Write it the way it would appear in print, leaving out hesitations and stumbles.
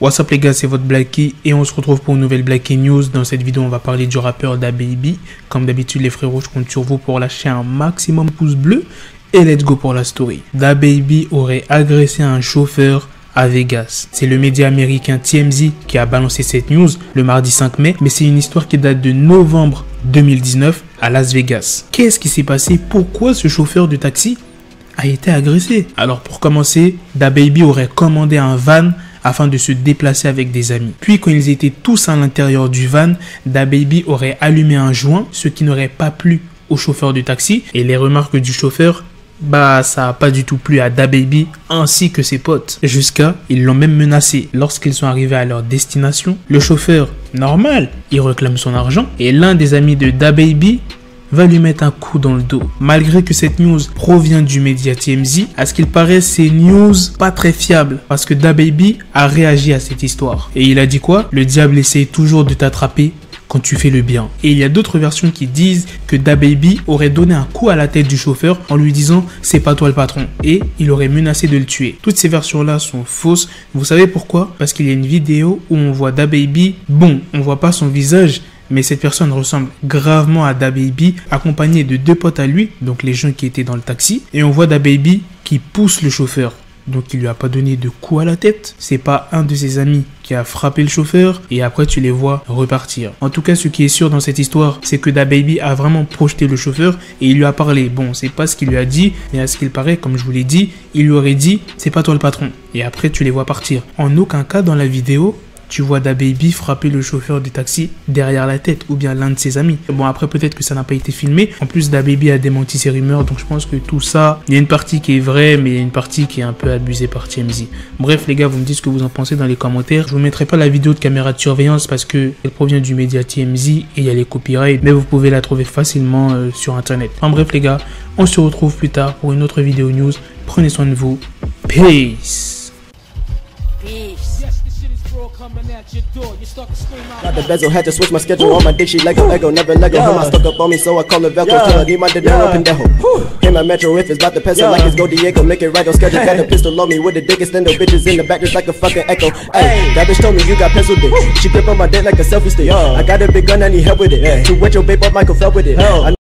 What's up les gars, c'est votre Blacky et on se retrouve pour une nouvelle Blacky News. Dans cette vidéo, on va parler du rappeur DaBaby. Comme d'habitude les frérots, je compte sur vous pour lâcher un maximum pouce bleu. Et let's go pour la story. DaBaby aurait agressé un chauffeur à Vegas. C'est le média américain TMZ qui a balancé cette news le mardi 5 mai, mais c'est une histoire qui date de novembre 2019 à Las Vegas. Qu'est-ce qui s'est passé? Pourquoi ce chauffeur de taxi a été agressé? Alors pour commencer, DaBaby aurait commandé un van afin de se déplacer avec des amis. Puis quand ils étaient tous à l'intérieur du van, DaBaby aurait allumé un joint, ce qui n'aurait pas plu au chauffeur du taxi, et les remarques du chauffeur, ça a pas du tout plu à DaBaby ainsi que ses potes. Jusqu'à, ils l'ont même menacé. Lorsqu'ils sont arrivés à leur destination, le chauffeur, normal, il réclame son argent et l'un des amis de DaBaby va lui mettre un coup dans le dos. Malgré que cette news provient du média TMZ, à ce qu'il paraît, c'est news pas très fiable parce que DaBaby a réagi à cette histoire. Et il a dit quoi? Le diable essaye toujours de t'attraper quand tu fais le bien. Et il y a d'autres versions qui disent que DaBaby aurait donné un coup à la tête du chauffeur en lui disant « c'est pas toi le patron » et il aurait menacé de le tuer. Toutes ces versions-là sont fausses. Vous savez pourquoi? Parce qu'il y a une vidéo où on voit DaBaby, bon, on voit pas son visage, mais cette personne ressemble gravement à DaBaby, accompagné de deux potes à lui, donc les gens qui étaient dans le taxi, et on voit DaBaby qui pousse le chauffeur. Donc il lui a pas donné de coup à la tête. C'est pas un de ses amis qui a frappé le chauffeur et après tu les vois repartir. En tout cas, ce qui est sûr dans cette histoire, c'est que DaBaby a vraiment projeté le chauffeur et il lui a parlé. Bon, c'est pas ce qu'il lui a dit, mais à ce qu'il paraît, comme je vous l'ai dit, il lui aurait dit « c'est pas toi le patron ». Et après tu les vois partir. En aucun cas dans la vidéo, tu vois DaBaby frapper le chauffeur du taxi derrière la tête ou bien l'un de ses amis. Bon, après peut-être que ça n'a pas été filmé. En plus, DaBaby a démenti ces rumeurs, donc je pense que tout ça, il y a une partie qui est vraie, mais il y a une partie qui est un peu abusée par TMZ. Bref les gars, vous me dites ce que vous en pensez dans les commentaires. Je vous mettrai pas la vidéo de caméra de surveillance parce que elle provient du média TMZ et il y a les copyrights, mais vous pouvez la trouver facilement sur internet. En bref les gars, on se retrouve plus tard pour une autre vidéo news. Prenez soin de vous. Peace. Got the bezel, had to switch my schedule on my dick, she Lego, never Lego. Her mouth stuck up on me, so I call her Velcro. Till I need my dinero pendejo. Hit my metro if it's about to peso, like it's Go Diego. Make it right on schedule. Got a pistol on me with the dick extendo. Bitches in the back just like a fucking echo. Ay, that bitch told me you got pencil dick. She grip on my dick like a selfie stick. I got a big gun, I need help with it. To wet your babe up, Michael fell with it.